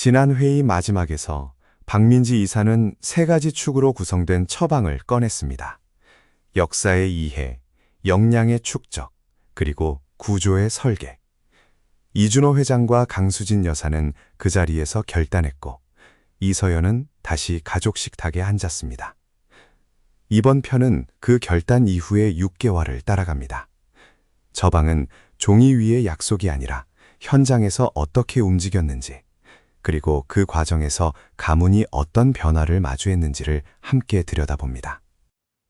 지난 회의 마지막에서 박민지 이사는 세 가지 축으로 구성된 처방을 꺼냈습니다. 역사의 이해, 역량의 축적, 그리고 구조의 설계. 이준호 회장과 강수진 여사는 그 자리에서 결단했고, 이서연은 다시 가족 식탁에 앉았습니다. 이번 편은 그 결단 이후의 6개월을 따라갑니다. 처방은 종이 위의 약속이 아니라 현장에서 어떻게 움직였는지, 그리고 그 과정에서 가문이 어떤 변화를 마주했는지를 함께 들여다봅니다.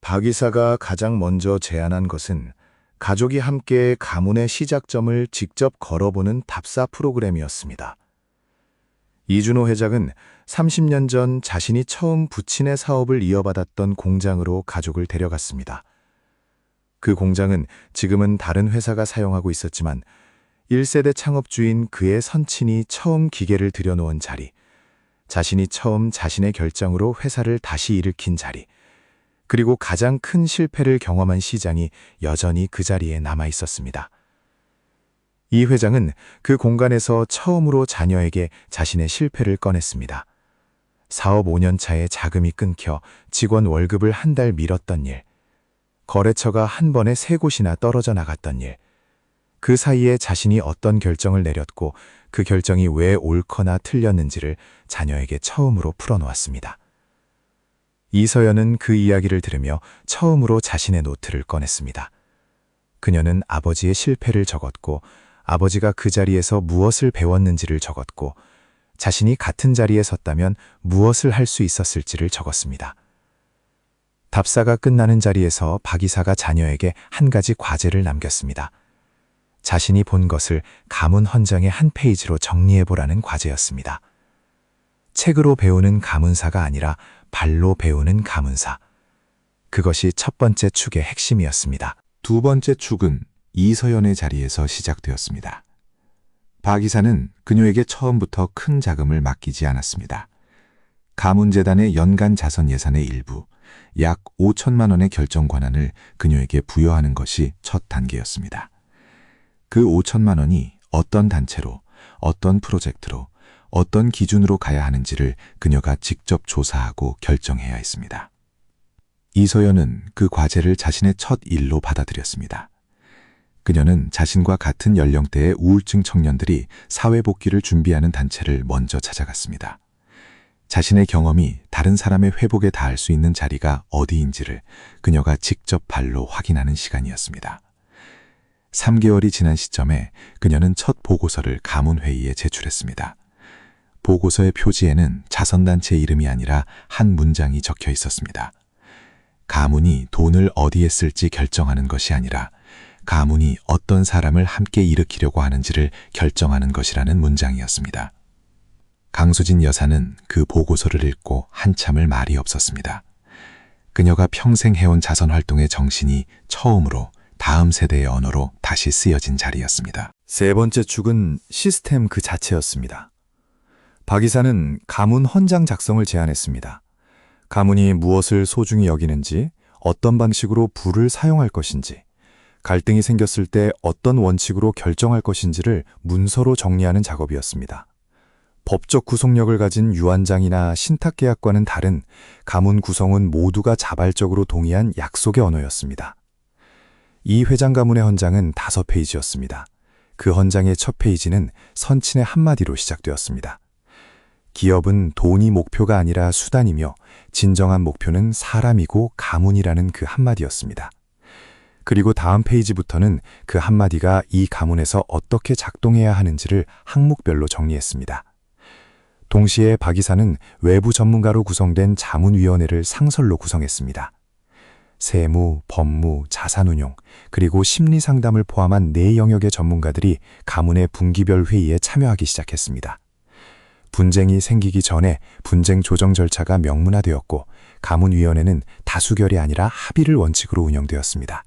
박 이사가 가장 먼저 제안한 것은 가족이 함께 가문의 시작점을 직접 걸어보는 답사 프로그램이었습니다. 이준호 회장은 30년 전 자신이 처음 부친의 사업을 이어받았던 공장으로 가족을 데려갔습니다. 그 공장은 지금은 다른 회사가 사용하고 있었지만 1세대 창업주인 그의 선친이 처음 기계를 들여놓은 자리, 자신이 처음 자신의 결정으로 회사를 다시 일으킨 자리, 그리고 가장 큰 실패를 경험한 시장이 여전히 그 자리에 남아 있었습니다. 이 회장은 그 공간에서 처음으로 자녀에게 자신의 실패를 꺼냈습니다. 사업 5년 차에 자금이 끊겨 직원 월급을 한 달 미뤘던 일, 거래처가 한 번에 3곳이나 떨어져 나갔던 일, 그 사이에 자신이 어떤 결정을 내렸고 그 결정이 왜 옳거나 틀렸는지를 자녀에게 처음으로 풀어놓았습니다. 이서연은 그 이야기를 들으며 처음으로 자신의 노트를 꺼냈습니다. 그녀는 아버지의 실패를 적었고 아버지가 그 자리에서 무엇을 배웠는지를 적었고 자신이 같은 자리에 섰다면 무엇을 할 수 있었을지를 적었습니다. 답사가 끝나는 자리에서 박 이사가 자녀에게 한 가지 과제를 남겼습니다. 자신이 본 것을 가문 헌장의 한 페이지로 정리해보라는 과제였습니다. 책으로 배우는 가문사가 아니라 발로 배우는 가문사. 그것이 첫 번째 축의 핵심이었습니다. 두 번째 축은 이서연의 자리에서 시작되었습니다. 박 이사는 그녀에게 처음부터 큰 자금을 맡기지 않았습니다. 가문재단의 연간 자선 예산의 일부, 약 5천만 원의 결정 권한을 그녀에게 부여하는 것이 첫 단계였습니다. 그 5천만 원이 어떤 단체로, 어떤 프로젝트로, 어떤 기준으로 가야 하는지를 그녀가 직접 조사하고 결정해야 했습니다. 이서연은 그 과제를 자신의 첫 일로 받아들였습니다. 그녀는 자신과 같은 연령대의 우울증 청년들이 사회복귀를 준비하는 단체를 먼저 찾아갔습니다. 자신의 경험이 다른 사람의 회복에 닿을 수 있는 자리가 어디인지를 그녀가 직접 발로 확인하는 시간이었습니다. 3개월이 지난 시점에 그녀는 첫 보고서를 가문회의에 제출했습니다. 보고서의 표지에는 자선단체 이름이 아니라 한 문장이 적혀 있었습니다. 가문이 돈을 어디에 쓸지 결정하는 것이 아니라 가문이 어떤 사람을 함께 일으키려고 하는지를 결정하는 것이라는 문장이었습니다. 강수진 여사는 그 보고서를 읽고 한참을 말이 없었습니다. 그녀가 평생 해온 자선활동의 정신이 처음으로 다음 세대의 언어로 다시 쓰여진 자리였습니다. 세 번째 축은 시스템 그 자체였습니다. 박 이사는 가문 헌장 작성을 제안했습니다. 가문이 무엇을 소중히 여기는지, 어떤 방식으로 부를 사용할 것인지, 갈등이 생겼을 때 어떤 원칙으로 결정할 것인지를 문서로 정리하는 작업이었습니다. 법적 구속력을 가진 유언장이나 신탁계약과는 다른 가문 구성은 모두가 자발적으로 동의한 약속의 언어였습니다. 이 회장 가문의 헌장은 5페이지였습니다. 그 헌장의 첫 페이지는 선친의 한마디로 시작되었습니다. 기업은 돈이 목표가 아니라 수단이며 진정한 목표는 사람이고 가문이라는 그 한마디였습니다. 그리고 다음 페이지부터는 그 한마디가 이 가문에서 어떻게 작동해야 하는지를 항목별로 정리했습니다. 동시에 박 이사는 외부 전문가로 구성된 자문위원회를 상설로 구성했습니다. 세무, 법무, 자산운용, 그리고 심리상담을 포함한 4영역의 전문가들이 가문의 분기별 회의에 참여하기 시작했습니다. 분쟁이 생기기 전에 분쟁 조정 절차가 명문화되었고 가문위원회는 다수결이 아니라 합의를 원칙으로 운영되었습니다.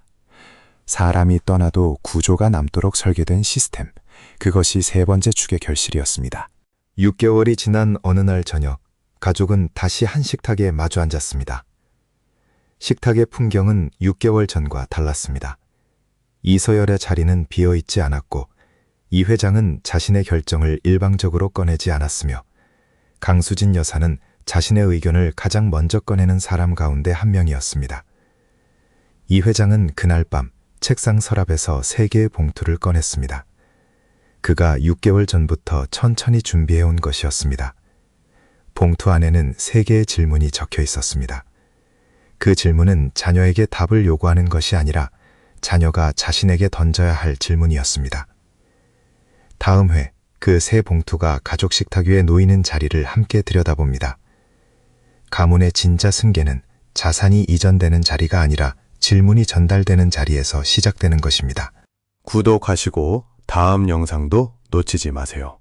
사람이 떠나도 구조가 남도록 설계된 시스템, 그것이 세 번째 축의 결실이었습니다. 6개월이 지난 어느 날 저녁, 가족은 다시 한 식탁에 마주 앉았습니다. 식탁의 풍경은 6개월 전과 달랐습니다. 이서열의 자리는 비어있지 않았고 이 회장은 자신의 결정을 일방적으로 꺼내지 않았으며 강수진 여사는 자신의 의견을 가장 먼저 꺼내는 사람 가운데 한 명이었습니다. 이 회장은 그날 밤 책상 서랍에서 3개의 봉투를 꺼냈습니다. 그가 6개월 전부터 천천히 준비해온 것이었습니다. 봉투 안에는 3개의 질문이 적혀 있었습니다. 그 질문은 자녀에게 답을 요구하는 것이 아니라 자녀가 자신에게 던져야 할 질문이었습니다. 다음 회 그 3봉투가 가족 식탁 위에 놓이는 자리를 함께 들여다봅니다. 가문의 진짜 승계는 자산이 이전되는 자리가 아니라 질문이 전달되는 자리에서 시작되는 것입니다. 구독하시고 다음 영상도 놓치지 마세요.